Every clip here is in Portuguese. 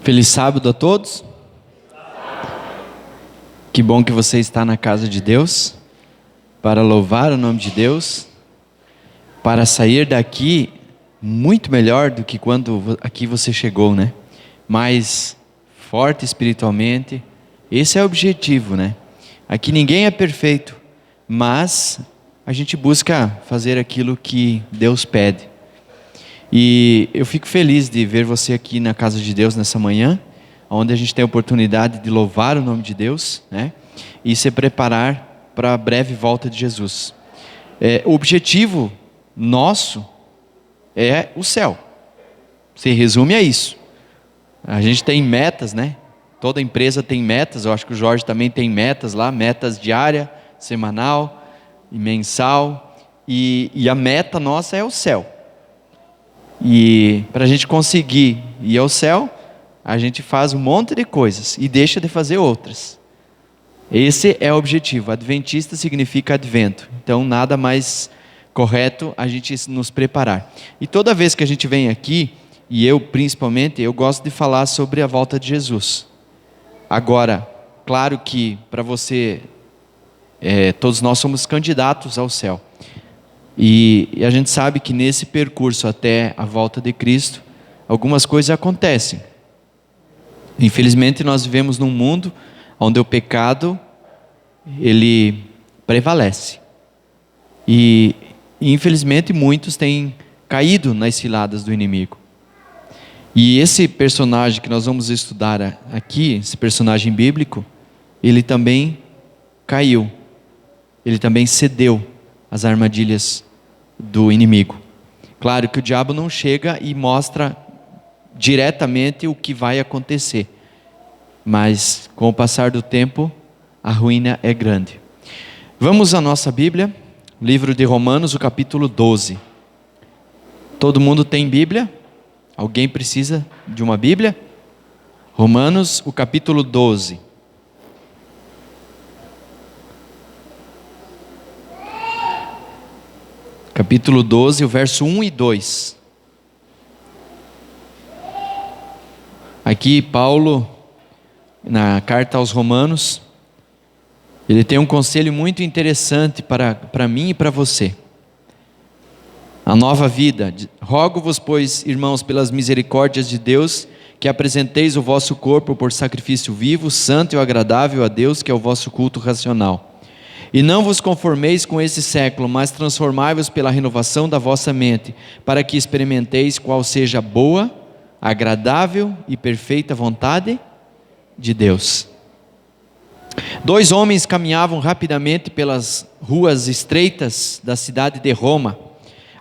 Feliz sábado a todos. Que bom que você está na casa de Deus, para louvar o nome de Deus, para sair daqui muito melhor do que quando aqui você chegou, né? Mais forte espiritualmente. Esse é o objetivo, né? Aqui ninguém é perfeito, mas a gente busca fazer aquilo que Deus pede. E eu fico feliz de ver você aqui na casa de Deus nessa manhã, onde a gente tem a oportunidade de louvar o nome de Deus, né? E se preparar para a breve volta de Jesus. O objetivo nosso é o céu. Se resume a isso. A gente tem metas, né? Toda empresa tem metas. Eu acho que o Jorge também tem metas lá, metas diária, semanal e mensal. E a meta nossa é o céu. E para a gente conseguir ir ao céu, a gente faz um monte de coisas e deixa de fazer outras. Esse é o objetivo. Adventista significa advento. Então nada mais correto a gente nos preparar. E toda vez que a gente vem aqui, e eu principalmente, eu gosto de falar sobre a volta de Jesus. Agora, claro que para você, todos nós somos candidatos ao céu. E a gente sabe que nesse percurso até a volta de Cristo, algumas coisas acontecem. Infelizmente nós vivemos num mundo onde o pecado, ele prevalece. E infelizmente muitos têm caído nas ciladas do inimigo. E esse personagem que nós vamos estudar aqui, esse personagem bíblico, ele também caiu. Ele também cedeu às armadilhas do inimigo. Claro que o diabo não chega e mostra diretamente o que vai acontecer, mas com o passar do tempo a ruína é grande. Vamos à nossa Bíblia, livro de Romanos, o capítulo 12. Todo mundo tem Bíblia? Alguém precisa de uma Bíblia? Romanos, o capítulo 12. Capítulo 12, o verso 1 e 2. Aqui Paulo, na carta aos Romanos, ele tem um conselho muito interessante para mim e para você. A nova vida. Rogo-vos, pois, irmãos, pelas misericórdias de Deus, que apresenteis o vosso corpo por sacrifício vivo, santo e agradável a Deus, que é o vosso culto racional. E não vos conformeis com esse século, mas transformai-vos pela renovação da vossa mente, para que experimenteis qual seja a boa, agradável e perfeita vontade de Deus. 2 homens caminhavam rapidamente pelas ruas estreitas da cidade de Roma.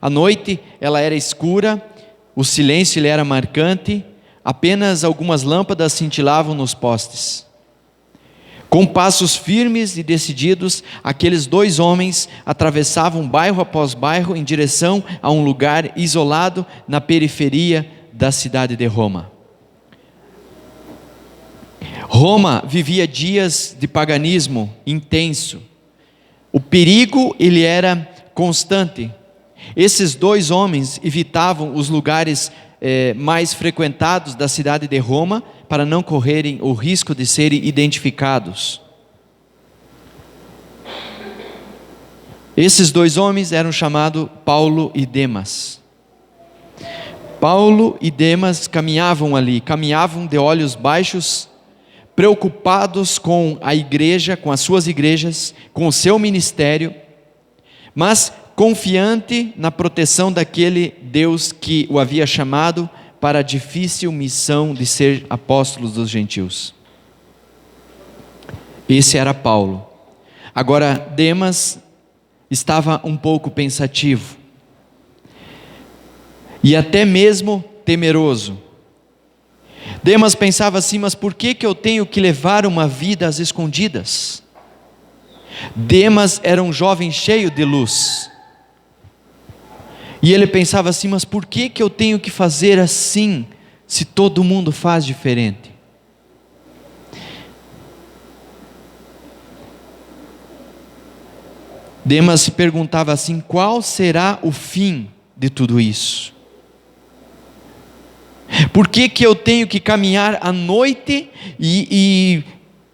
A noite ela era escura, o silêncio ele era marcante, apenas algumas lâmpadas cintilavam nos postes. Com passos firmes e decididos, aqueles 2 homens atravessavam bairro após bairro em direção a um lugar isolado na periferia da cidade de Roma. Roma vivia dias de paganismo intenso. O perigo ele era constante. Esses 2 homens evitavam os lugares mais frequentados da cidade de Roma para não correrem o risco de serem identificados. Esses 2 homens eram chamados Paulo e Demas. Paulo e Demas caminhavam ali, caminhavam de olhos baixos, preocupados com a igreja, com as suas igrejas, com o seu ministério, mas confiante na proteção daquele Deus que o havia chamado para a difícil missão de ser apóstolos dos gentios. Esse era Paulo. Agora Demas estava um pouco pensativo e até mesmo temeroso. Demas pensava assim: mas por que eu tenho que levar uma vida às escondidas? Demas era um jovem cheio de luz. E ele pensava assim: mas por que eu tenho que fazer assim, se todo mundo faz diferente? Demas se perguntava assim: qual será o fim de tudo isso? Por que que eu tenho que caminhar à noite e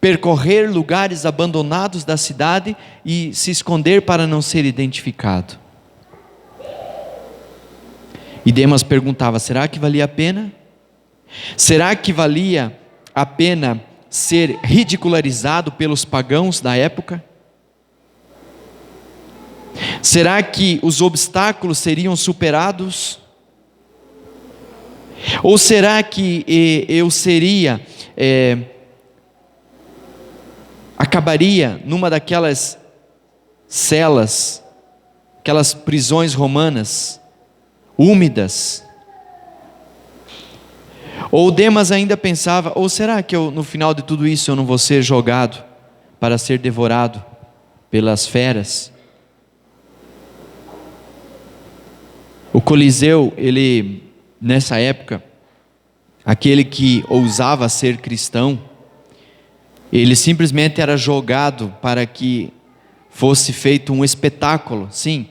percorrer lugares abandonados da cidade e se esconder para não ser identificado? E Demas perguntava: será que valia a pena? Será que valia a pena ser ridicularizado pelos pagãos da época? Será que os obstáculos seriam superados? Ou será que eu acabaria numa daquelas celas, aquelas prisões romanas, úmidas? Ou Demas ainda pensava: ou será que no final de tudo isso eu não vou ser jogado para ser devorado pelas feras? O Coliseu, nessa época, aquele que ousava ser cristão, ele simplesmente era jogado para que fosse feito um espetáculo. Sim,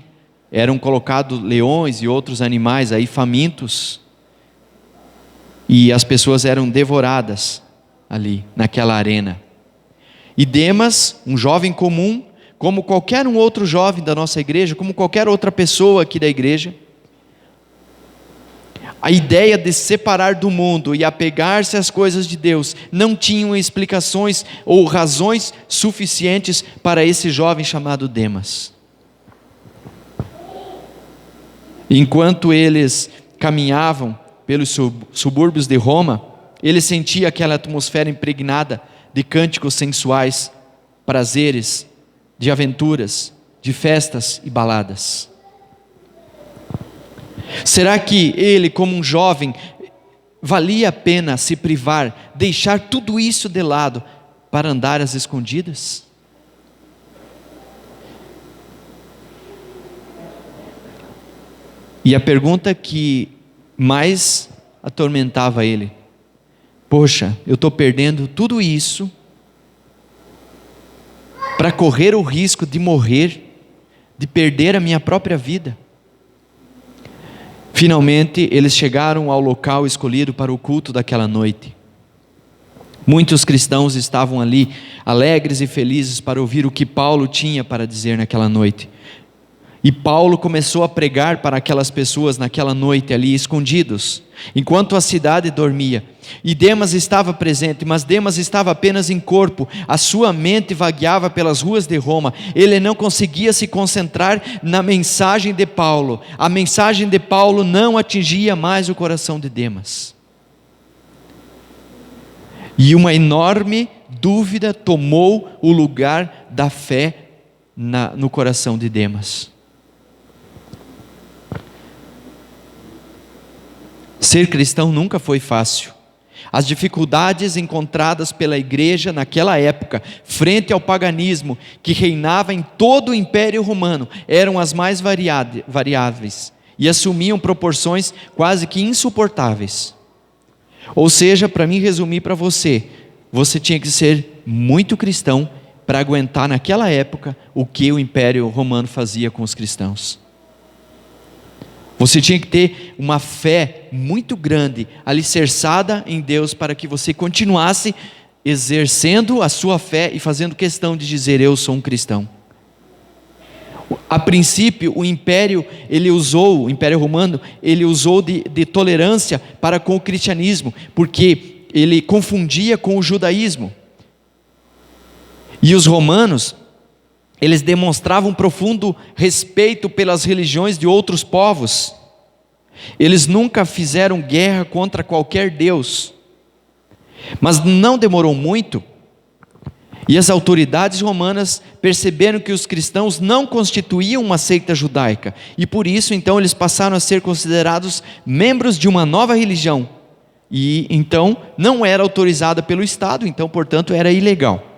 eram colocados leões e outros animais aí famintos, e as pessoas eram devoradas ali naquela arena. E Demas, um jovem comum, como qualquer um outro jovem da nossa igreja, como qualquer outra pessoa aqui da igreja, a ideia de se separar do mundo e apegar-se às coisas de Deus não tinham explicações ou razões suficientes para esse jovem chamado Demas. Enquanto eles caminhavam pelos subúrbios de Roma, ele sentia aquela atmosfera impregnada de cânticos sensuais, prazeres, de aventuras, de festas e baladas. Será que ele, como um jovem, valia a pena se privar, deixar tudo isso de lado para andar às escondidas? E a pergunta que mais atormentava ele: poxa, eu estou perdendo tudo isso para correr o risco de morrer, de perder a minha própria vida. Finalmente, eles chegaram ao local escolhido para o culto daquela noite. Muitos cristãos estavam ali, alegres e felizes para ouvir o que Paulo tinha para dizer naquela noite. E Paulo começou a pregar para aquelas pessoas naquela noite ali, escondidos, enquanto a cidade dormia. E Demas estava presente, mas Demas estava apenas em corpo. A sua mente vagueava pelas ruas de Roma. Ele não conseguia se concentrar na mensagem de Paulo. A mensagem de Paulo não atingia mais o coração de Demas. E uma enorme dúvida tomou o lugar da fé no coração de Demas. Ser cristão nunca foi fácil. As dificuldades encontradas pela igreja naquela época, frente ao paganismo que reinava em todo o Império Romano, eram as mais variáveis e assumiam proporções quase que insuportáveis. Ou seja, para mim resumir para você, você tinha que ser muito cristão para aguentar naquela época o que o Império Romano fazia com os cristãos. Você tinha que ter uma fé muito grande, alicerçada em Deus, para que você continuasse exercendo a sua fé e fazendo questão de dizer: eu sou um cristão. A princípio, o Império Romano, ele usou de tolerância para com o cristianismo, porque ele confundia com o judaísmo. E os romanos, eles demonstravam um profundo respeito pelas religiões de outros povos. Eles nunca fizeram guerra contra qualquer deus. Mas não demorou muito, e as autoridades romanas perceberam que os cristãos não constituíam uma seita judaica, e por isso então eles passaram a ser considerados membros de uma nova religião, e então não era autorizada pelo Estado, então portanto era ilegal.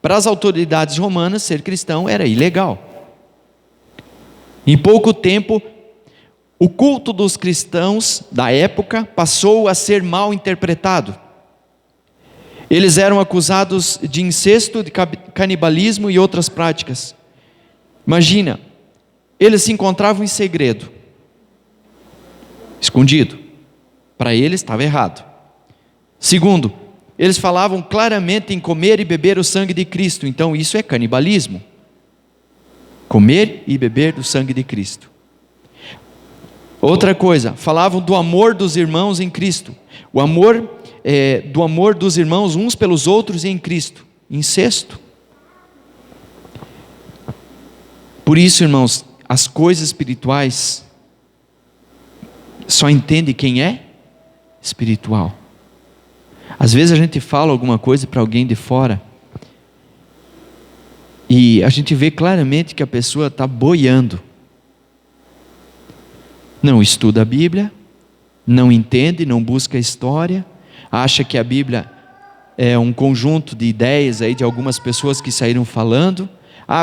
Para as autoridades romanas, ser cristão era ilegal. Em pouco tempo, o culto dos cristãos da época passou a ser mal interpretado. Eles eram acusados de incesto, de canibalismo e outras práticas. Imagina, eles se encontravam em segredo, escondido. Para eles estava errado. Segundo, eles falavam claramente em comer e beber o sangue de Cristo. Então isso é canibalismo. Comer e beber do sangue de Cristo. Outra coisa, falavam do amor dos irmãos em Cristo. O amor, do amor dos irmãos uns pelos outros em Cristo. Incesto. Por isso, irmãos, as coisas espirituais só entende quem é espiritual. Às vezes a gente fala alguma coisa para alguém de fora e a gente vê claramente que a pessoa está boiando. Não estuda a Bíblia, não entende, não busca a história, acha que a Bíblia é um conjunto de ideias aí de algumas pessoas que saíram falando.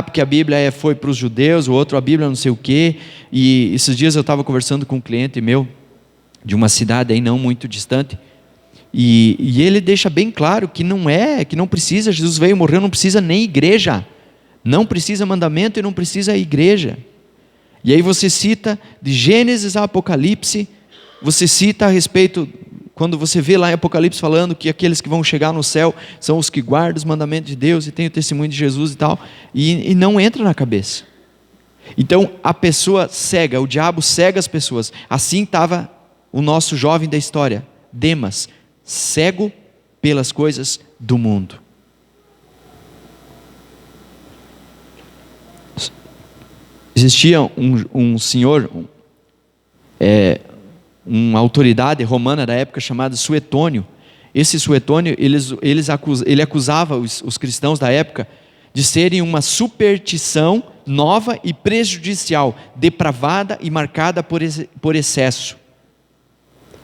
Porque a Bíblia foi para os judeus, o outro a Bíblia não sei o quê. E esses dias eu estava conversando com um cliente meu, de uma cidade aí não muito distante, e ele deixa bem claro que não precisa, Jesus veio, morreu, não precisa nem igreja, não precisa mandamento e não precisa igreja. E aí você cita de Gênesis a Apocalipse, você cita a respeito, quando você vê lá em Apocalipse falando que aqueles que vão chegar no céu são os que guardam os mandamentos de Deus e têm o testemunho de Jesus e tal, e não entra na cabeça. Então a pessoa cega, o diabo cega as pessoas. Assim estava o nosso jovem da história, Demas, cego pelas coisas do mundo. Existia um senhor, uma autoridade romana da época chamado Suetônio. Esse Suetônio, ele acusava os cristãos da época de serem uma superstição nova e prejudicial, depravada e marcada por excesso.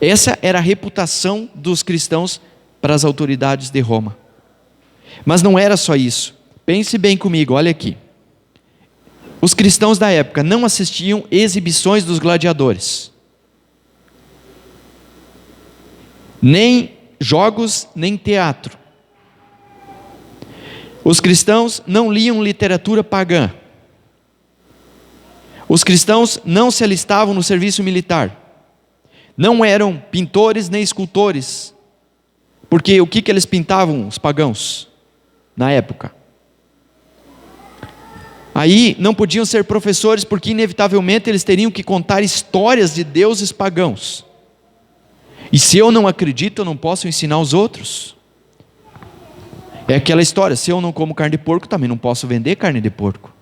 Essa era a reputação dos cristãos para as autoridades de Roma. Mas não era só isso. Pense bem comigo, olha aqui. Os cristãos da época não assistiam exibições dos gladiadores, nem jogos, nem teatro. Os cristãos não liam literatura pagã. Os cristãos não se alistavam no serviço militar. Não eram pintores nem escultores. Porque o que eles pintavam, os pagãos, na época? Aí não podiam ser professores, porque inevitavelmente eles teriam que contar histórias de deuses pagãos. E se eu não acredito, eu não posso ensinar os outros. É aquela história, se eu não como carne de porco, também não posso vender carne de porco.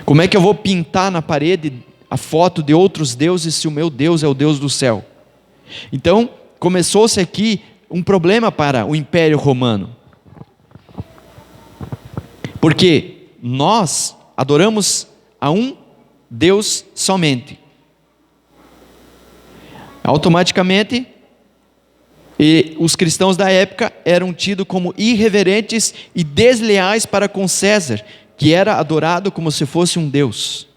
Como é que eu vou pintar na parede a foto de outros deuses, se o meu Deus é o Deus do céu? Então, começou-se aqui um problema para o Império Romano. Porque nós adoramos a um Deus somente. Automaticamente, os cristãos da época eram tidos como irreverentes e desleais para com César, que era adorado como se fosse um Deus.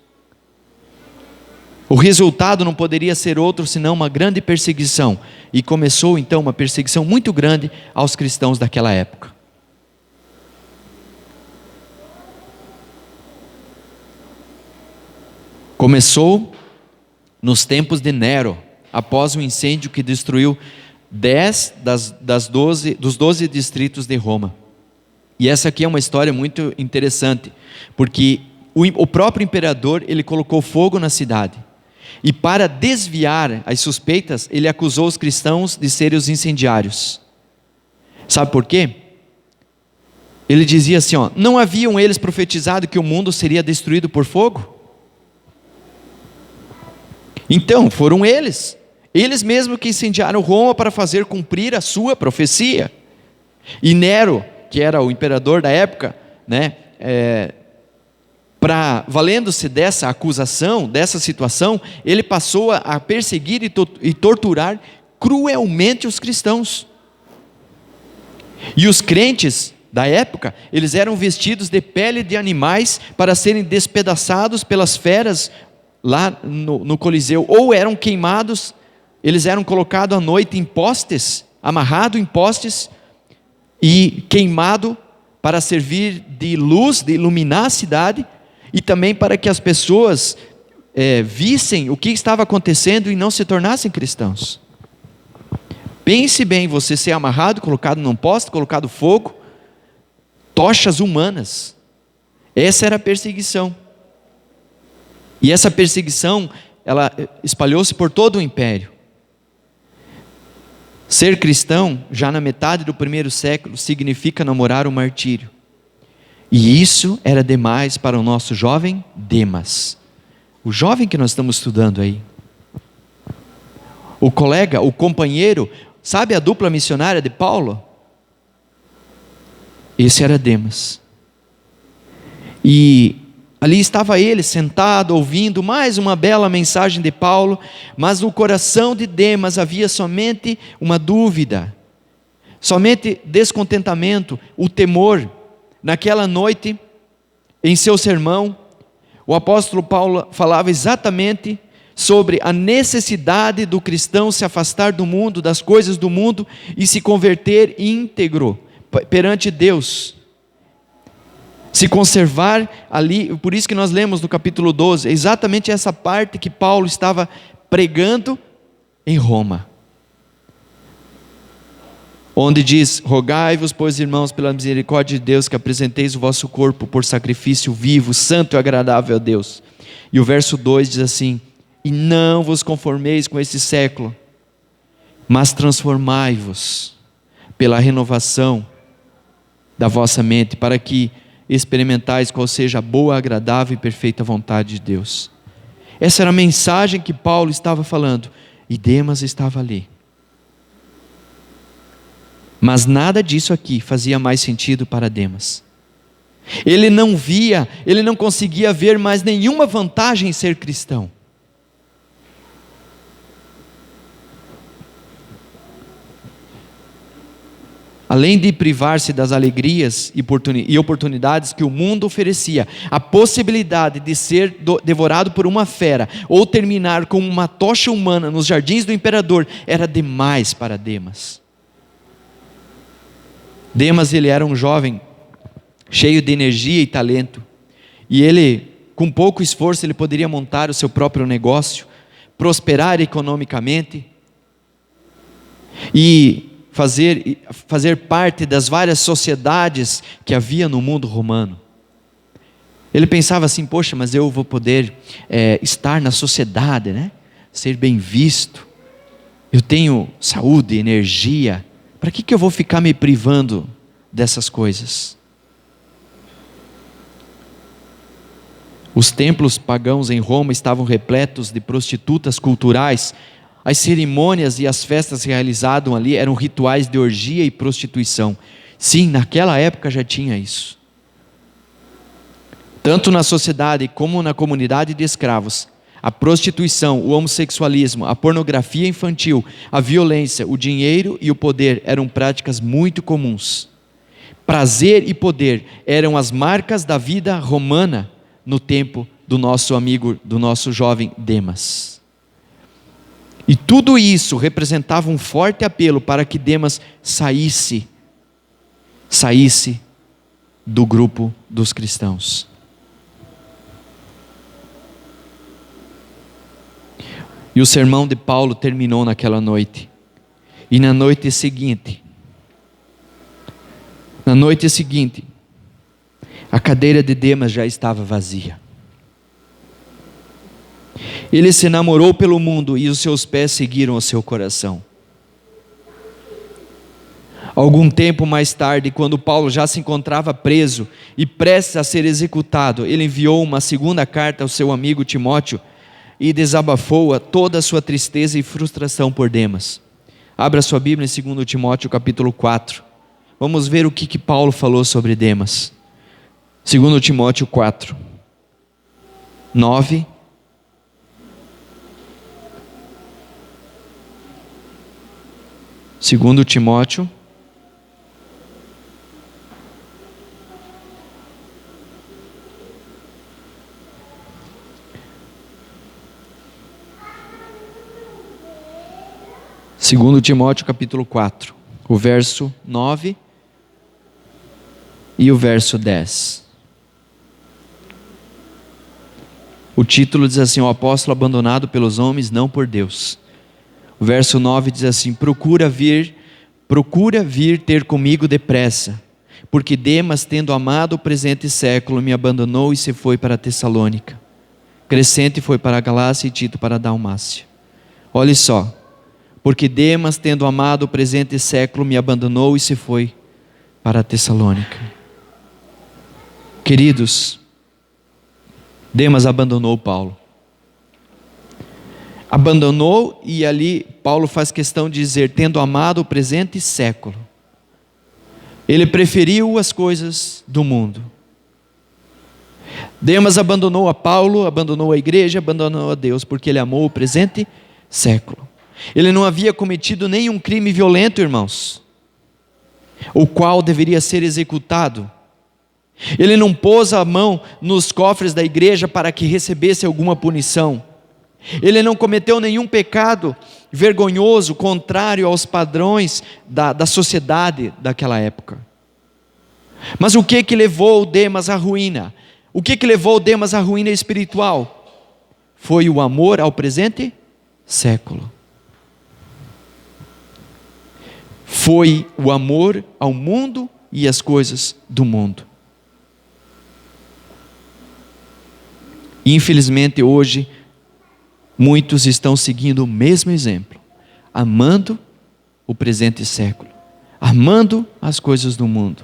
O resultado não poderia ser outro senão uma grande perseguição. E começou então uma perseguição muito grande aos cristãos daquela época. Começou nos tempos de Nero, após o incêndio que destruiu 10 dos 12 distritos de Roma. E essa aqui é uma história muito interessante, porque o próprio imperador, ele colocou fogo na cidade. E para desviar as suspeitas, ele acusou os cristãos de serem os incendiários. Sabe por quê? Ele dizia assim, não haviam eles profetizado que o mundo seria destruído por fogo? Então, foram eles mesmos que incendiaram Roma para fazer cumprir a sua profecia. E Nero, que era o imperador da época, valendo-se dessa acusação, dessa situação, ele passou a perseguir e torturar cruelmente os cristãos. E os crentes da época, eles eram vestidos de pele de animais para serem despedaçados pelas feras lá no Coliseu, ou eram queimados, eles eram colocados à noite em postes, amarrados em postes e queimado para servir de luz, de iluminar a cidade, e também para que as pessoas vissem o que estava acontecendo e não se tornassem cristãos. Pense bem, você ser amarrado, colocado num poste, colocado fogo, tochas humanas. Essa era a perseguição. E essa perseguição, ela espalhou-se por todo o império. Ser cristão, já na metade do primeiro século, significa namorar o martírio. E isso era demais para o nosso jovem Demas. O jovem que nós estamos estudando aí. O colega, o companheiro, sabe a dupla missionária de Paulo? Esse era Demas. E ali estava ele sentado, ouvindo mais uma bela mensagem de Paulo, mas no coração de Demas havia somente uma dúvida, somente descontentamento, o temor. Naquela noite, em seu sermão, o apóstolo Paulo falava exatamente sobre a necessidade do cristão se afastar do mundo, das coisas do mundo, e se converter íntegro perante Deus. Se conservar ali, por isso que nós lemos no capítulo 12, exatamente essa parte que Paulo estava pregando em Roma. Onde diz: rogai-vos, pois irmãos, pela misericórdia de Deus, que apresenteis o vosso corpo por sacrifício vivo, santo e agradável a Deus. E o verso 2 diz assim: e não vos conformeis com esse século, mas transformai-vos pela renovação da vossa mente, para que experimentais qual seja a boa, agradável e perfeita vontade de Deus. Essa era a mensagem que Paulo estava falando, e Demas estava ali. Mas nada disso aqui fazia mais sentido para Demas. Ele não conseguia ver mais nenhuma vantagem em ser cristão. Além de privar-se das alegrias e oportunidades que o mundo oferecia, a possibilidade de ser devorado por uma fera, ou terminar como uma tocha humana nos jardins do imperador, era demais para Demas. Demas, ele era um jovem cheio de energia e talento, e ele, com pouco esforço, ele poderia montar o seu próprio negócio, prosperar economicamente e fazer parte das várias sociedades que havia no mundo romano. Ele pensava assim: poxa, mas eu vou poder estar na sociedade, né? Ser bem visto, eu tenho saúde, energia, para que eu vou ficar me privando dessas coisas? Os templos pagãos em Roma estavam repletos de prostitutas culturais. As cerimônias e as festas realizadas ali eram rituais de orgia e prostituição. Sim, naquela época já tinha isso. Tanto na sociedade como na comunidade de escravos, a prostituição, o homossexualismo, a pornografia infantil, a violência, o dinheiro e o poder eram práticas muito comuns. Prazer e poder eram as marcas da vida romana no tempo do nosso amigo, do nosso jovem Demas. E tudo isso representava um forte apelo para que Demas saísse do grupo dos cristãos. E o sermão de Paulo terminou naquela noite. E na noite seguinte, a cadeira de Demas já estava vazia. Ele se namorou pelo mundo e os seus pés seguiram o seu coração. Algum tempo mais tarde, quando Paulo já se encontrava preso e prestes a ser executado, ele enviou uma segunda carta ao seu amigo Timóteo e desabafou toda a sua tristeza e frustração por Demas. Abra sua Bíblia em 2 Timóteo capítulo 4. Vamos ver o que Paulo falou sobre Demas. 2 Timóteo 4, 9. Segundo Timóteo, capítulo 4, o verso 9 e o verso 10. O título diz assim: o apóstolo abandonado pelos homens, não por Deus. O verso 9 diz assim: procura vir ter comigo depressa, porque Demas, tendo amado o presente século, me abandonou e se foi para Tessalônica. Crescente foi para a Galácia e Tito para a Dalmácia. Olhe só, porque Demas, tendo amado o presente século, me abandonou e se foi para a Tessalônica. Queridos, Demas abandonou Paulo. Abandonou, e ali Paulo faz questão de dizer, tendo amado o presente século. Ele preferiu as coisas do mundo. Demas abandonou a Paulo, abandonou a igreja, abandonou a Deus, porque ele amou o presente século. Ele não havia cometido nenhum crime violento, irmãos, o qual deveria ser executado. Ele não pôs a mão nos cofres da igreja para que recebesse alguma punição. Ele não cometeu nenhum pecado vergonhoso, contrário aos padrões da sociedade daquela época. Mas o que levou Demas à ruína? O que levou Demas à ruína espiritual? Foi o amor ao presente século. Foi o amor ao mundo e às coisas do mundo. Infelizmente hoje, muitos estão seguindo o mesmo exemplo, amando o presente século, amando as coisas do mundo.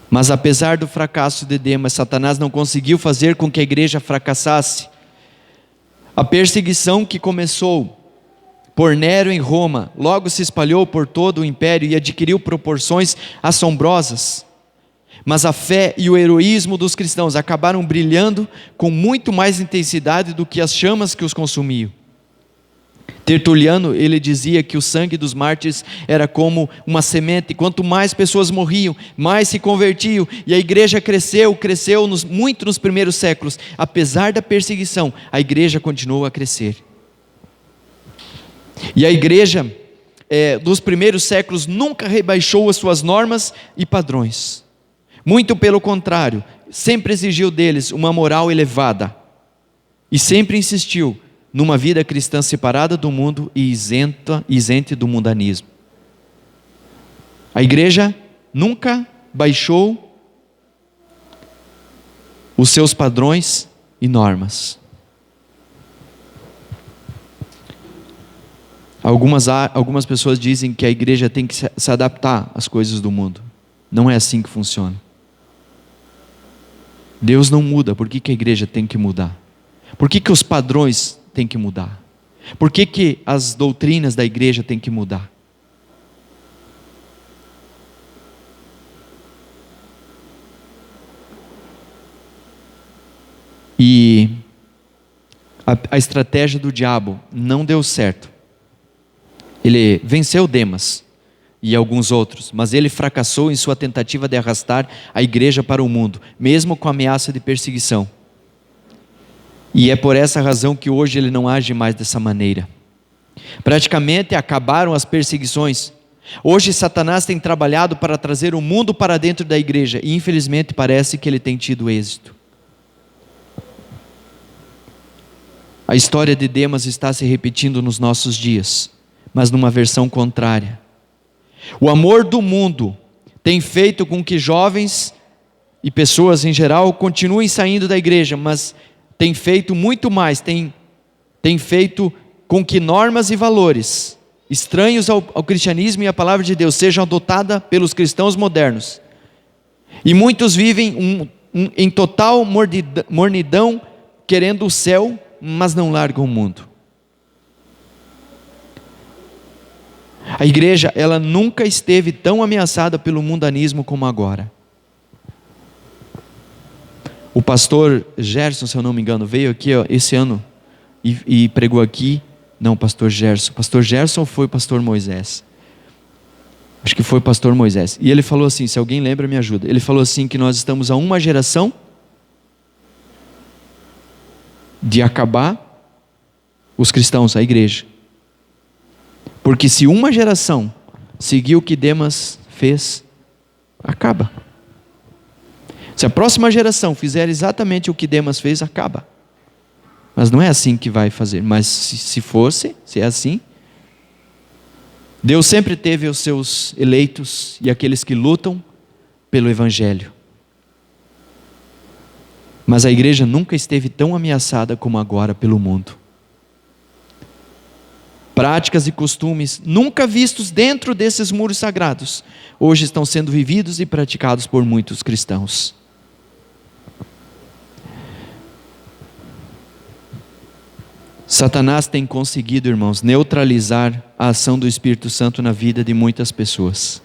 Mas apesar do fracasso de Demas, Satanás não conseguiu fazer com que a igreja fracassasse. A perseguição que começou por Nero em Roma, logo se espalhou por todo o império e adquiriu proporções assombrosas. Mas a fé e o heroísmo dos cristãos acabaram brilhando com muito mais intensidade do que as chamas que os consumiam. Tertuliano, ele dizia que o sangue dos mártires era como uma semente, quanto mais pessoas morriam, mais se convertiam, e a igreja cresceu muito nos primeiros séculos. Apesar da perseguição, a igreja continuou a crescer. E a igreja dos primeiros séculos nunca rebaixou as suas normas e padrões. Muito pelo contrário, sempre exigiu deles uma moral elevada. E sempre insistiu numa vida cristã separada do mundo e isente do mundanismo. A igreja nunca baixou os seus padrões e normas. Algumas pessoas dizem que a igreja tem que se adaptar às coisas do mundo. Não é assim que funciona. Deus não muda, por que a igreja tem que mudar? Por que os padrões têm que mudar? Por que as doutrinas da igreja têm que mudar? E a estratégia do diabo não deu certo. Ele venceu Demas e alguns outros, mas ele fracassou em sua tentativa de arrastar a igreja para o mundo, mesmo com a ameaça de perseguição. E é por essa razão que hoje ele não age mais dessa maneira. Praticamente acabaram as perseguições. Hoje Satanás tem trabalhado para trazer o mundo para dentro da igreja, e infelizmente parece que ele tem tido êxito. A história de Demas está se repetindo nos nossos dias, mas numa versão contrária. O amor do mundo tem feito com que jovens e pessoas em geral continuem saindo da igreja, mas tem feito muito mais, tem feito com que normas e valores estranhos ao cristianismo e à palavra de Deus sejam adotadas pelos cristãos modernos. E muitos vivem em total mornidão, querendo o céu, mas não largam o mundo. A igreja, ela nunca esteve tão ameaçada pelo mundanismo como agora. O pastor Gerson, se eu não me engano, veio aqui esse ano e pregou aqui. Não, pastor Gerson. Pastor Gerson foi o pastor Moisés? Acho que foi o pastor Moisés. E ele falou assim, se alguém lembra, me ajuda. Ele falou assim que nós estamos a uma geração de acabar os cristãos, a igreja. Porque se uma geração seguir o que Demas fez, acaba. Se a próxima geração fizer exatamente o que Demas fez, acaba. Mas não é assim que vai fazer. Mas se é assim, Deus sempre teve os seus eleitos e aqueles que lutam pelo Evangelho. Mas a igreja nunca esteve tão ameaçada como agora pelo mundo. Práticas e costumes nunca vistos dentro desses muros sagrados, hoje estão sendo vividos e praticados por muitos cristãos. Satanás tem conseguido, irmãos, neutralizar a ação do Espírito Santo na vida de muitas pessoas.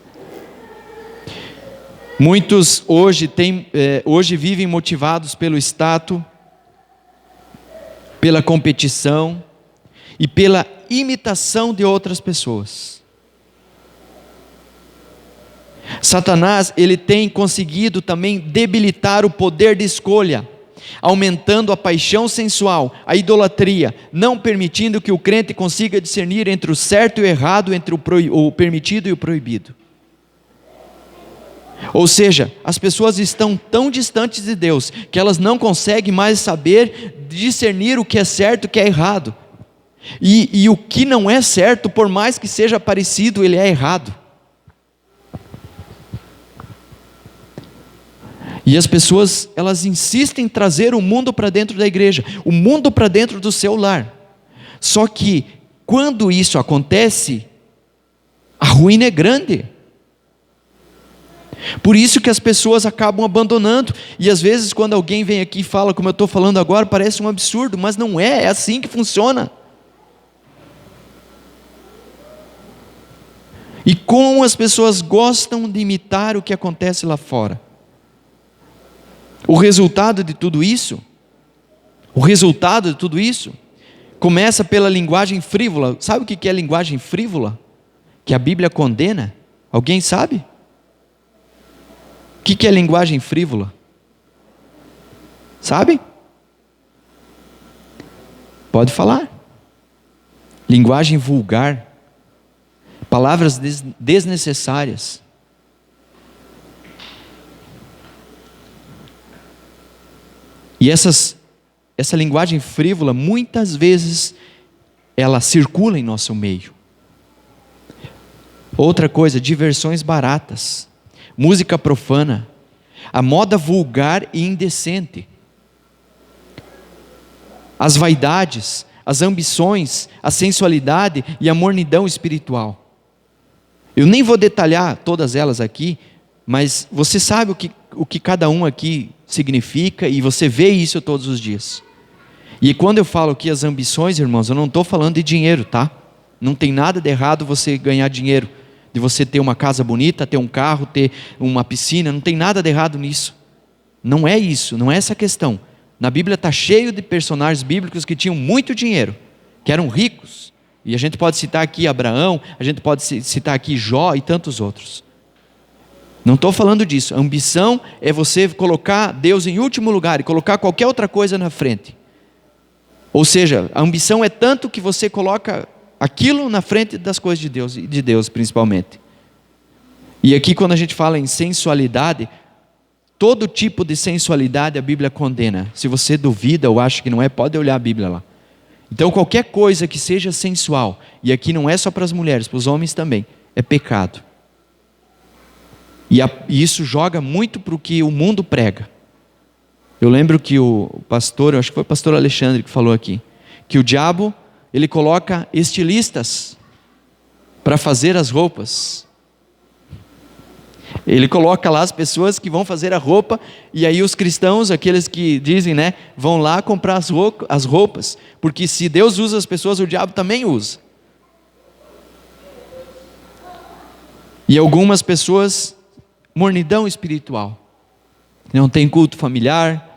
Muitos hoje vivem motivados pelo status, pela competição e pela imitação de outras pessoas. Satanás, ele tem conseguido também debilitar o poder de escolha, aumentando a paixão sensual, a idolatria, não permitindo que o crente consiga discernir entre o certo e o errado, entre o permitido e o proibido. Ou seja, as pessoas estão tão distantes de Deus, que elas não conseguem mais saber discernir o que é certo e o que é errado. E o que não é certo, por mais que seja parecido, ele é errado. E as pessoas, elas insistem em trazer o mundo para dentro da igreja, o mundo para dentro do seu lar. Só que, quando isso acontece, a ruína é grande. Por isso que as pessoas acabam abandonando. E às vezes quando alguém vem aqui e fala como eu estou falando agora, parece um absurdo, mas não é assim que funciona. E como as pessoas gostam de imitar o que acontece lá fora. O resultado de tudo isso começa pela linguagem frívola. Sabe o que é linguagem frívola? Que a Bíblia condena? Alguém sabe? O que é linguagem frívola? Sabe? Pode falar. Linguagem vulgar. Palavras desnecessárias. E essa linguagem frívola, muitas vezes, ela circula em nosso meio. Outra coisa, diversões baratas, música profana, a moda vulgar e indecente, as vaidades, as ambições, a sensualidade e a mornidão espiritual. Eu nem vou detalhar todas elas aqui, mas você sabe o que cada um aqui significa e você vê isso todos os dias. E quando eu falo aqui as ambições, irmãos, eu não estou falando de dinheiro, tá? Não tem nada de errado você ganhar dinheiro, de você ter uma casa bonita, ter um carro, ter uma piscina, não tem nada de errado nisso. Não é isso, não é essa a questão. Na Bíblia está cheio de personagens bíblicos que tinham muito dinheiro, que eram ricos. E a gente pode citar aqui Abraão, a gente pode citar aqui Jó e tantos outros. Não estou falando disso. A ambição é você colocar Deus em último lugar e colocar qualquer outra coisa na frente. Ou seja, a ambição é tanto que você coloca aquilo na frente das coisas de Deus, e de Deus principalmente. E aqui quando a gente fala em sensualidade, todo tipo de sensualidade a Bíblia condena. Se você duvida ou acha que não é, pode olhar a Bíblia lá. Então qualquer coisa que seja sensual, e aqui não é só para as mulheres, para os homens também, é pecado. E isso joga muito para o que o mundo prega. Eu lembro que o pastor, acho que foi o pastor Alexandre que falou aqui, que o diabo, ele coloca estilistas para fazer as roupas. Ele coloca lá as pessoas que vão fazer a roupa, e aí os cristãos, aqueles que dizem, né, vão lá comprar as roupas, porque se Deus usa as pessoas, o diabo também usa. E algumas pessoas, mornidão espiritual, não tem culto familiar,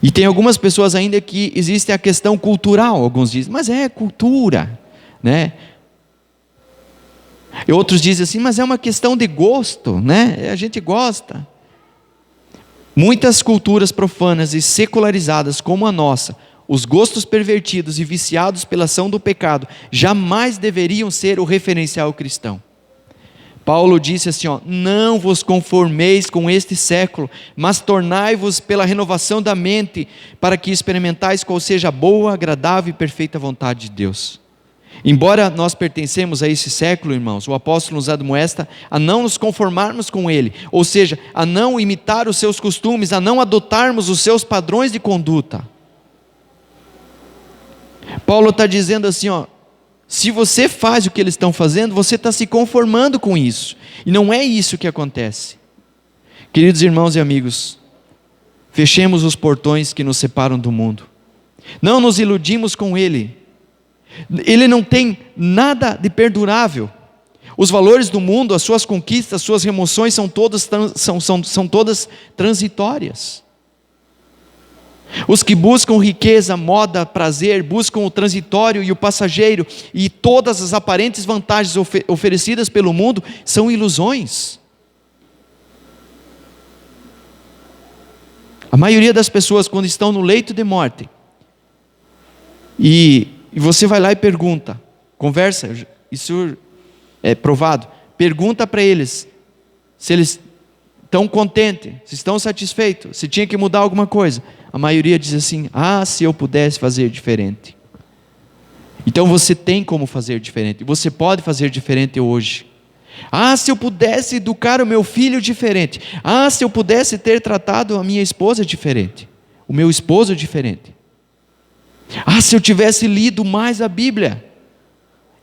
e tem algumas pessoas ainda que existe a questão cultural, alguns dizem, mas é cultura, né? E outros dizem assim, mas é uma questão de gosto, né? A gente gosta. Muitas culturas profanas e secularizadas como a nossa, os gostos pervertidos e viciados pela ação do pecado, jamais deveriam ser o referencial cristão. Paulo disse assim, não vos conformeis com este século, mas tornai-vos pela renovação da mente, para que experimentais qual seja a boa, agradável e perfeita vontade de Deus. Embora nós pertencemos a esse século, irmãos, o apóstolo nos admoesta a não nos conformarmos com ele, ou seja, a não imitar os seus costumes, a não adotarmos os seus padrões de conduta. Paulo está dizendo assim, se você faz o que eles estão fazendo, você está se conformando com isso, e não é isso que acontece. Queridos irmãos e amigos, fechemos os portões que nos separam do mundo, não nos iludimos com ele. Ele não tem nada de perdurável. Os valores do mundo, as suas conquistas, as suas remoções são todas transitórias. Os que buscam riqueza, moda, prazer, buscam o transitório e o passageiro, e todas as aparentes vantagens oferecidas pelo mundo são ilusões. A maioria das pessoas, quando estão no leito de morte, e você vai lá e pergunta, conversa, isso é provado, pergunta para eles, se eles estão contentes, se estão satisfeitos, se tinha que mudar alguma coisa. A maioria diz assim, se eu pudesse fazer diferente. Então você tem como fazer diferente, você pode fazer diferente hoje. Se eu pudesse educar o meu filho diferente, se eu pudesse ter tratado a minha esposa diferente, o meu esposo diferente. Se eu tivesse lido mais a Bíblia.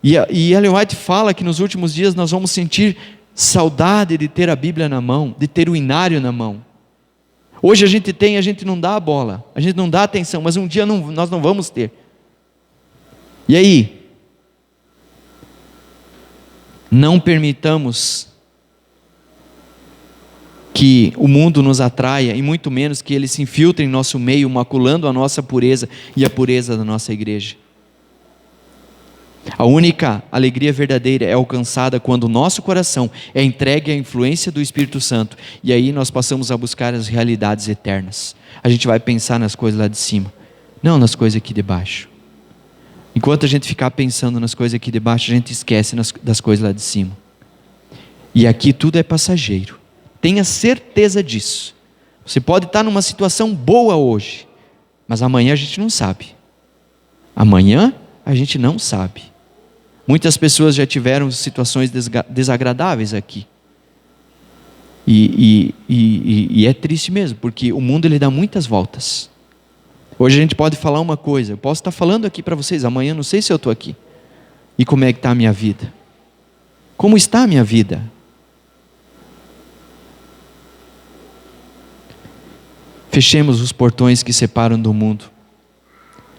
E Ellen White fala que nos últimos dias nós vamos sentir saudade de ter a Bíblia na mão, de ter o inário na mão. Hoje a gente não dá a bola, a gente não dá atenção, mas um dia nós não vamos ter. E aí? Não permitamos que o mundo nos atraia, e muito menos que ele se infiltre em nosso meio, maculando a nossa pureza e a pureza da nossa igreja. A única alegria verdadeira é alcançada quando o nosso coração é entregue à influência do Espírito Santo, e aí nós passamos a buscar as realidades eternas. A gente vai pensar nas coisas lá de cima, não nas coisas aqui de baixo. Enquanto a gente ficar pensando nas coisas aqui de baixo, a gente esquece das coisas lá de cima. E aqui tudo é passageiro. Tenha certeza disso. Você pode estar numa situação boa hoje, mas amanhã a gente não sabe. Amanhã a gente não sabe. Muitas pessoas já tiveram situações desagradáveis aqui. E é triste mesmo, porque o mundo ele dá muitas voltas. Hoje a gente pode falar uma coisa, eu posso estar falando aqui para vocês, amanhã não sei se eu estou aqui. E como é que está a minha vida? Como está a minha vida? Fechemos os portões que separam do mundo.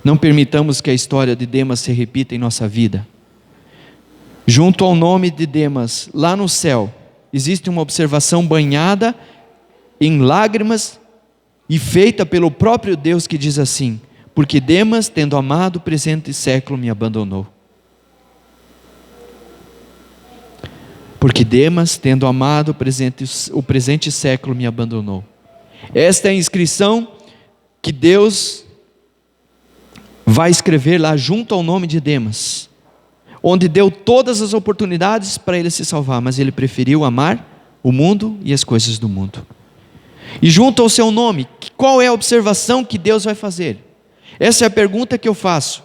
Não permitamos que a história de Demas se repita em nossa vida. Junto ao nome de Demas, lá no céu, existe uma observação banhada em lágrimas e feita pelo próprio Deus, que diz assim: porque Demas, tendo amado o presente século, me abandonou. Porque Demas, tendo amado o presente século, me abandonou. Esta é a inscrição que Deus vai escrever lá junto ao nome de Demas, onde deu todas as oportunidades para ele se salvar, mas ele preferiu amar o mundo e as coisas do mundo. E junto ao seu nome, qual é a observação que Deus vai fazer? Essa é a pergunta que eu faço.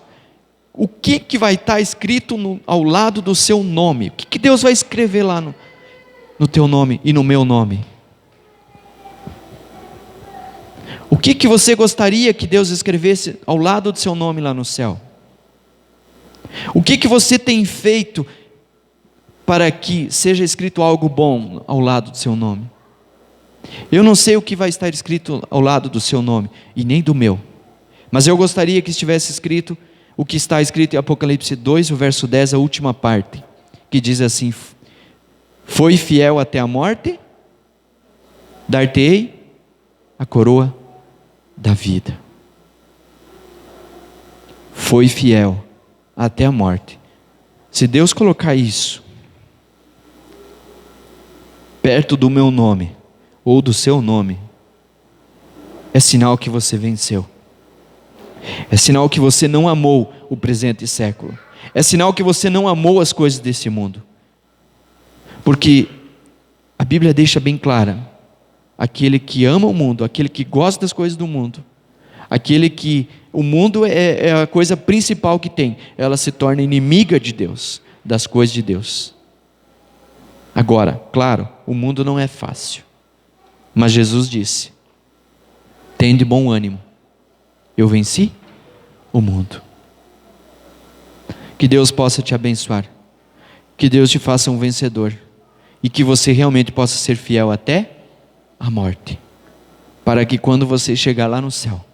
O que vai estar escrito ao lado do seu nome? O que Deus vai escrever lá no teu nome e no meu nome? O que você gostaria que Deus escrevesse ao lado do seu nome lá no céu? O que você tem feito para que seja escrito algo bom ao lado do seu nome? Eu não sei o que vai estar escrito ao lado do seu nome, e nem do meu, mas eu gostaria que estivesse escrito o que está escrito em Apocalipse 2, o verso 10, a última parte, que diz assim: foi fiel até a morte, dar-te-ei a coroa da vida. Foi fiel até a morte. Se Deus colocar isso perto do meu nome ou do seu nome, é sinal que você venceu. É sinal que você não amou o presente século. É sinal que você não amou as coisas desse mundo. Porque Bíblia deixa bem clara: aquele que ama o mundo, aquele que gosta das coisas do mundo, aquele que o mundo é a coisa principal que tem, ela se torna inimiga de Deus, das coisas de Deus. Agora, claro, o mundo não é fácil, mas Jesus disse: tende bom ânimo, eu venci o mundo. Que Deus possa te abençoar, que Deus te faça um vencedor, e que você realmente possa ser fiel até a morte, para que quando você chegar lá no céu,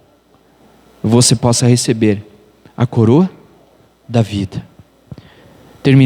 você possa receber a coroa da vida.